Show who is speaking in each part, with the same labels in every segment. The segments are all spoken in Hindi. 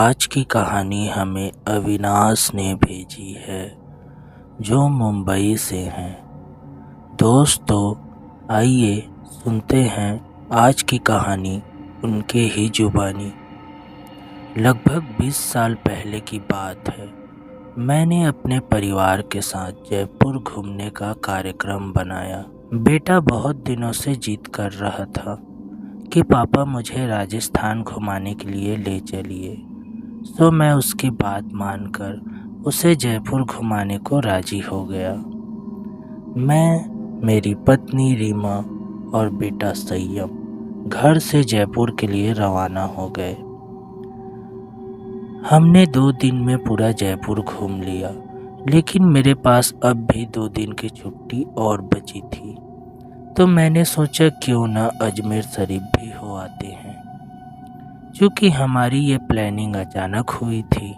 Speaker 1: आज की कहानी हमें अविनाश ने भेजी है, जो मुंबई से हैं। दोस्तों, आइए सुनते हैं आज की कहानी उनके ही जुबानी। लगभग 20 साल पहले की बात है। मैंने अपने परिवार के साथ जयपुर घूमने का कार्यक्रम बनाया। बेटा बहुत दिनों से जिद कर रहा था कि पापा मुझे राजस्थान घुमाने के लिए ले चलिए। तो मैं उसकी बात मानकर उसे जयपुर घुमाने को राजी हो गया। मैं, मेरी पत्नी रीमा और बेटा संयम घर से जयपुर के लिए रवाना हो गए। हमने 2 दिन में पूरा जयपुर घूम लिया, लेकिन मेरे पास अब भी 2 दिन की छुट्टी और बची थी। तो मैंने सोचा क्यों ना अजमेर शरीफ भी हो आते हैं। क्योंकि हमारी ये प्लानिंग अचानक हुई थी,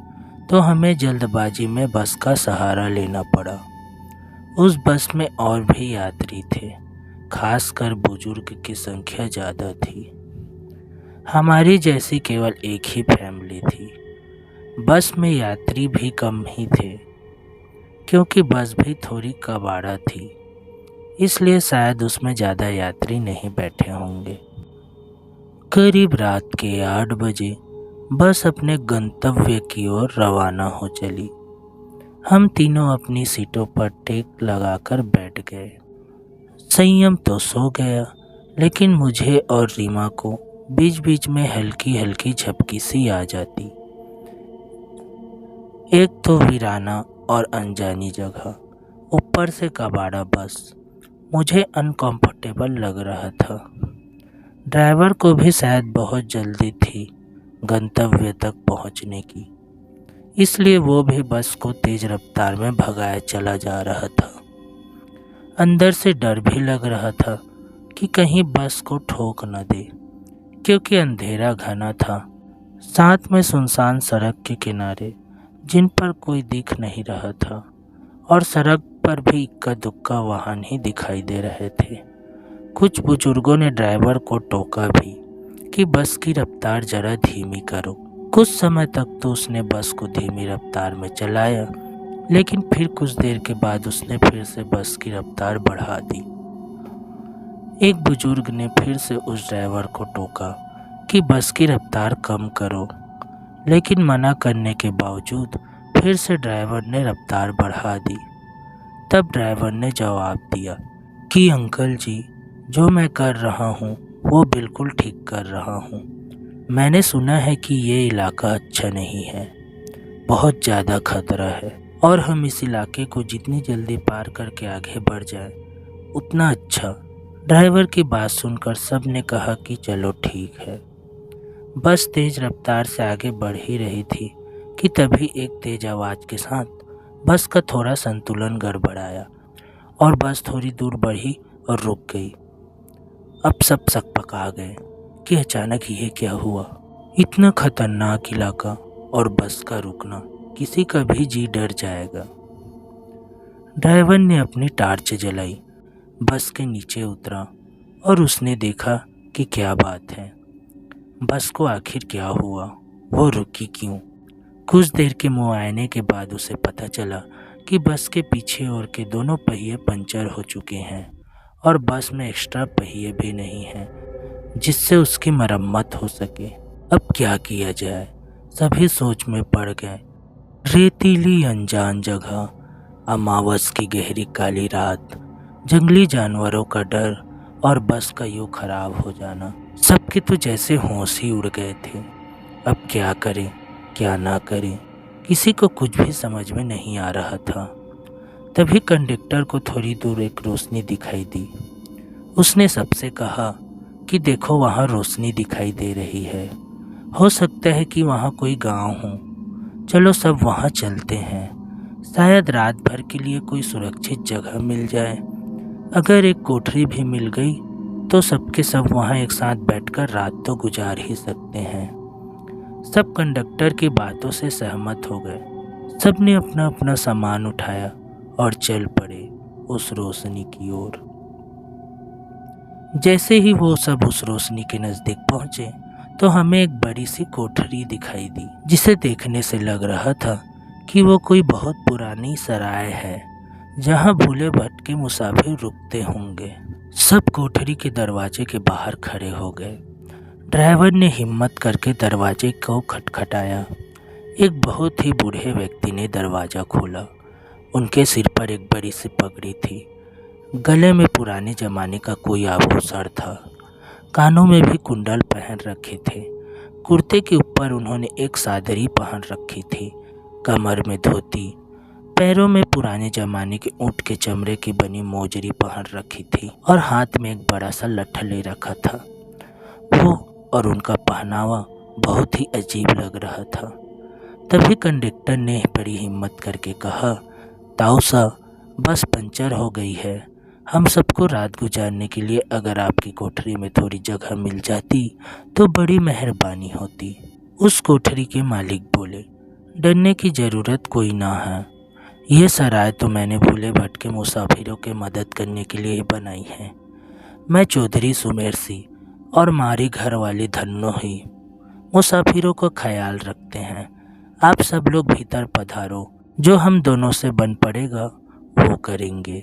Speaker 1: तो हमें जल्दबाजी में बस का सहारा लेना पड़ा। उस बस में और भी यात्री थे, खासकर बुजुर्ग की संख्या ज़्यादा थी। हमारी जैसी केवल एक ही फैमिली थी। बस में यात्री भी कम ही थे, क्योंकि बस भी थोड़ी कबाड़ा थी, इसलिए शायद उसमें ज़्यादा यात्री नहीं बैठे होंगे। करीब रात के 8 बजे बस अपने गंतव्य की ओर रवाना हो चली। हम तीनों अपनी सीटों पर टेक लगाकर बैठ गए। संयम तो सो गया, लेकिन मुझे और रीमा को बीच बीच में हल्की हल्की झपकी सी आ जाती। एक तो वीराना और अनजानी जगह, ऊपर से कबाड़ा बस, मुझे अनकंफर्टेबल लग रहा था। ड्राइवर को भी शायद बहुत जल्दी थी गंतव्य तक पहुंचने की, इसलिए वो भी बस को तेज रफ्तार में भगाया चला जा रहा था। अंदर से डर भी लग रहा था कि कहीं बस को ठोक न दे, क्योंकि अंधेरा घना था, साथ में सुनसान सड़क के किनारे जिन पर कोई दिख नहीं रहा था, और सड़क पर भी इक्का दुक्का वाहन ही दिखाई दे रहे थे। कुछ बुजुर्गों ने ड्राइवर को टोका भी कि बस की रफ्तार जरा धीमी करो। कुछ समय तक तो उसने बस को धीमी रफ्तार में चलाया, लेकिन फिर कुछ देर के बाद उसने फिर से बस की रफ्तार बढ़ा दी। एक बुजुर्ग ने फिर से उस ड्राइवर को टोका कि बस की रफ्तार कम करो, लेकिन मना करने के बावजूद फिर से ड्राइवर ने रफ्तार बढ़ा दी। तब ड्राइवर ने जवाब दिया कि अंकल जी, जो मैं कर रहा हूँ वो बिल्कुल ठीक कर रहा हूँ। मैंने सुना है कि ये इलाका अच्छा नहीं है, बहुत ज़्यादा खतरा है, और हम इस इलाके को जितनी जल्दी पार करके आगे बढ़ जाए उतना अच्छा। ड्राइवर की बात सुनकर सब ने कहा कि चलो ठीक है। बस तेज रफ्तार से आगे बढ़ ही रही थी कि तभी एक तेज आवाज़ के साथ बस का थोड़ा संतुलन गड़बड़ाया और बस थोड़ी दूर बढ़ी और रुक गई। अब सब सकपका गए कि अचानक ये क्या हुआ। इतना खतरनाक इलाका और बस का रुकना, किसी का भी जी डर जाएगा। ड्राइवर ने अपनी टार्च जलाई, बस के नीचे उतरा और उसने देखा कि क्या बात है, बस को आखिर क्या हुआ, वो रुकी क्यों। कुछ देर के मुआयने के बाद उसे पता चला कि बस के पीछे और के दोनों पहिए पंचर हो चुके हैं और बस में एक्स्ट्रा पहिए भी नहीं हैं जिससे उसकी मरम्मत हो सके। अब क्या किया जाए, सभी सोच में पड़ गए। रेतीली अनजान जगह, अमावस की गहरी काली रात, जंगली जानवरों का डर और बस का यूँ खराब हो जाना, सबके तो जैसे होश ही उड़ गए थे। अब क्या करें क्या ना करें, किसी को कुछ भी समझ में नहीं आ रहा था। तभी कंडक्टर को थोड़ी दूर एक रोशनी दिखाई दी। उसने सबसे कहा कि देखो, वहाँ रोशनी दिखाई दे रही है, हो सकता है कि वहाँ कोई गांव हो। चलो सब वहाँ चलते हैं, शायद रात भर के लिए कोई सुरक्षित जगह मिल जाए। अगर एक कोठरी भी मिल गई तो सबके सब वहाँ एक साथ बैठकर रात तो गुजार ही सकते हैं। सब कंडक्टर की बातों से सहमत हो गए। सब ने अपना अपना सामान उठाया और चल पड़े उस रोशनी की ओर। जैसे ही वो सब उस रोशनी के नज़दीक पहुँचे तो हमें एक बड़ी सी कोठरी दिखाई दी, जिसे देखने से लग रहा था कि वो कोई बहुत पुरानी सराय है जहाँ भूले भटके मुसाफिर रुकते होंगे। सब कोठरी के दरवाजे के बाहर खड़े हो गए। ड्राइवर ने हिम्मत करके दरवाजे को खटखटाया। एक बहुत ही बूढ़े व्यक्ति ने दरवाज़ा खोला। उनके सिर पर एक बड़ी सी पगड़ी थी। गले में पुराने ज़माने का कोई आभूषण था। कानों में भी कुंडल पहन रखे थे। कुर्ते के ऊपर उन्होंने एक सादरी पहन रखी थी। कमर में धोती, पैरों में पुराने ज़माने के ऊँट के चमड़े की बनी मोजरी पहन रखी थी और हाथ में एक बड़ा सा लट्ठ ले रखा था। वो और उनका पहनावा बहुत ही अजीब लग रहा था। तभी कंडक्टर ने बड़ी हिम्मत करके कहा, ताऊ साहब, बस पंचर हो गई है। हम सबको रात गुजारने के लिए अगर आपकी कोठरी में थोड़ी जगह मिल जाती तो बड़ी मेहरबानी होती। उस कोठरी के मालिक बोले, डरने की ज़रूरत कोई ना है। ये सराय तो मैंने भूले भटके मुसाफिरों के मदद करने के लिए ही बनाई है। मैं चौधरी सुमेर सिंह और हमारी घर वाली धन्नो ही मुसाफिरों का ख्याल रखते हैं। आप सब लोग भीतर पधारो, जो हम दोनों से बन पड़ेगा वो करेंगे।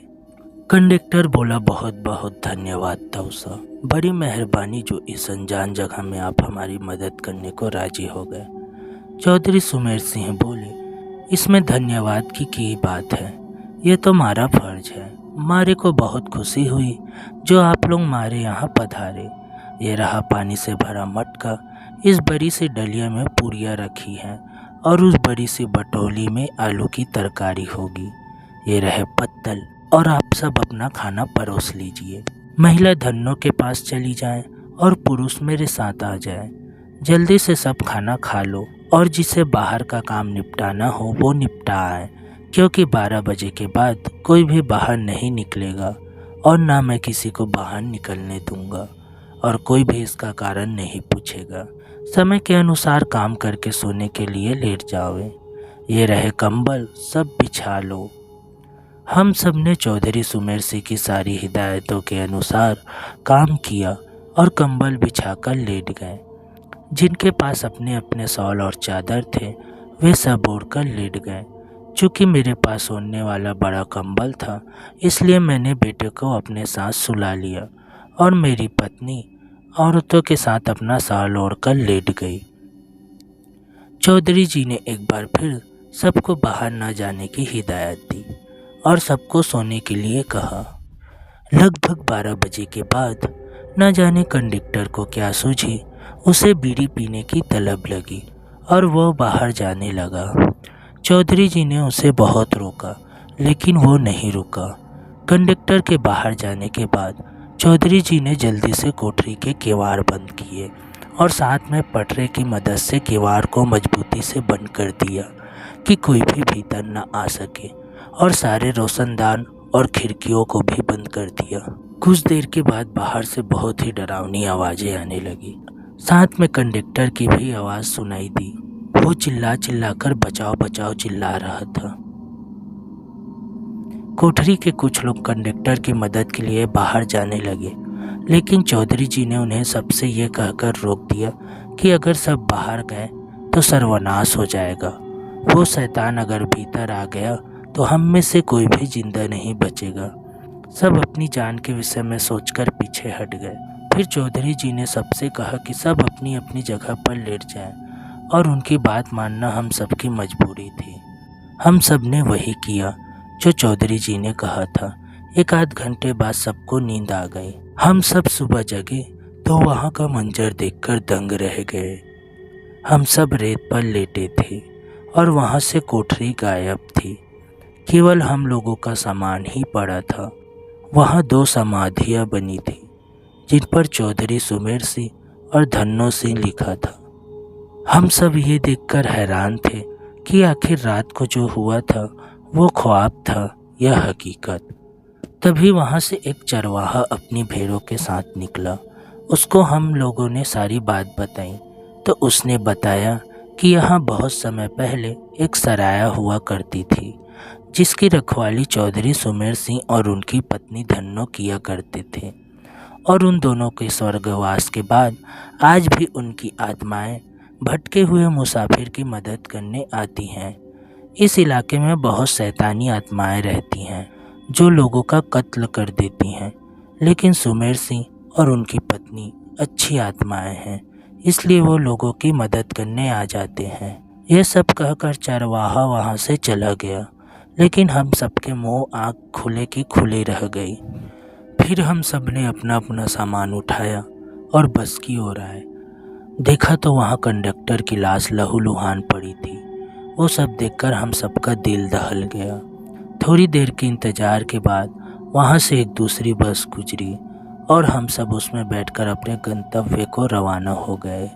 Speaker 1: कंडक्टर बोला, बहुत बहुत धन्यवाद ताऊ साहब, बड़ी मेहरबानी जो इस अनजान जगह में आप हमारी मदद करने को राजी हो गए। चौधरी सुमेर सिंह बोले, इसमें धन्यवाद की बात है, ये तो हमारा फर्ज है। मारे को बहुत खुशी हुई जो आप लोग हमारे यहाँ पधारे। ये रहा पानी से भरा मटका, इस बड़ी सी डलिया में पूरियाँ रखी हैं और उस बड़ी सी बटोली में आलू की तरकारी होगी। ये रहे पत्तल और आप सब अपना खाना परोस लीजिए। महिला धन्नो के पास चली जाएं और पुरुष मेरे साथ आ जाएं। जल्दी से सब खाना खा लो और जिसे बाहर का काम निपटाना हो वो निपटा आए, क्योंकि 12 बजे के बाद कोई भी बाहर नहीं निकलेगा और ना मैं किसी को बाहर निकलने दूंगा और कोई भी इसका कारण नहीं पूछेगा। समय के अनुसार काम करके सोने के लिए लेट जाओगे। ये रहे कंबल, सब बिछा लो। हम सब ने चौधरी सुमेर सिंह की सारी हिदायतों के अनुसार काम किया और कंबल बिछाकर लेट गए। जिनके पास अपने अपने शॉल और चादर थे वे सब ओढ़कर लेट गए। चूँकि मेरे पास ओढ़ने वाला बड़ा कंबल था, इसलिए मैंने बेटे को अपने साथ सुला लिया और मेरी पत्नी औरतों के साथ अपना शॉल ओढ़कर लेट गई। चौधरी जी ने एक बार फिर सबको बाहर न जाने की हिदायत दी और सबको सोने के लिए कहा। लगभग 12 बजे के बाद न जाने कंडक्टर को क्या सूझी, उसे बीड़ी पीने की तलब लगी और वो बाहर जाने लगा। चौधरी जी ने उसे बहुत रोका, लेकिन वो नहीं रुका। कंडक्टर के बाहर जाने के बाद चौधरी जी ने जल्दी से कोठरी के किवाड़ बंद किए और साथ में पटरे की मदद से किवाड़ को मजबूती से बंद कर दिया कि कोई भी भीतर न आ सके, और सारे रोशनदान और खिड़कियों को भी बंद कर दिया। कुछ देर के बाद बाहर से बहुत ही डरावनी आवाज़ें आने लगी। साथ में कंडक्टर की भी आवाज़ सुनाई दी। वो चिल्ला चिल्लाकर बचाओ बचाओ चिल्ला रहा था। कोठरी के कुछ लोग कंडक्टर की मदद के लिए बाहर जाने लगे, लेकिन चौधरी जी ने उन्हें सबसे ये कहकर रोक दिया कि अगर सब बाहर गए तो सर्वनाश हो जाएगा। वो शैतान अगर भीतर आ गया तो हम में से कोई भी जिंदा नहीं बचेगा। सब अपनी जान के विषय में सोचकर पीछे हट गए। फिर चौधरी जी ने सबसे कहा कि सब अपनी अपनी जगह पर लेट जाएं, और उनकी बात मानना हम सबकी मजबूरी थी। हम सब ने वही किया जो चौधरी जी ने कहा था। एक आध घंटे बाद सबको नींद आ गई। हम सब सुबह जगे तो वहाँ का मंजर देखकर दंग रह गए। हम सब रेत पर लेटे थे और वहाँ से कोठरी गायब थी। केवल हम लोगों का सामान ही पड़ा था। वहाँ 2 समाधियाँ बनी थी जिन पर चौधरी सुमेर सिंह और धन्नो सिंह लिखा था। हम सब ये देखकर हैरान थे कि आखिर रात को जो हुआ था वो ख्वाब था या हकीकत। तभी वहाँ से एक चरवाहा अपनी भेड़ों के साथ निकला। उसको हम लोगों ने सारी बात बताई तो उसने बताया कि यहाँ बहुत समय पहले एक सराया हुआ करती थी, जिसकी रखवाली चौधरी सुमेर सिंह और उनकी पत्नी धन्नो किया करते थे। और उन दोनों के स्वर्गवास के बाद आज भी उनकी आत्माएं भटके हुए मुसाफिर की मदद करने आती हैं। इस इलाके में बहुत शैतानी आत्माएं रहती हैं जो लोगों का कत्ल कर देती हैं, लेकिन सुमेर सिंह और उनकी पत्नी अच्छी आत्माएं हैं, इसलिए वो लोगों की मदद करने आ जाते हैं। यह सब कहकर चरवाहा वहाँ से चला गया, लेकिन हम सबके मुंह आँख खुले की खुली रह गई। फिर हम सब ने अपना अपना सामान उठाया और बस की ओर आए। देखा तो वहाँ कंडक्टर की लाश लहूलुहान पड़ी थी। वो सब देखकर हम सबका दिल दहल गया। थोड़ी देर के इंतज़ार के बाद वहाँ से एक दूसरी बस गुजरी और हम सब उसमें बैठकर अपने गंतव्य को रवाना हो गए।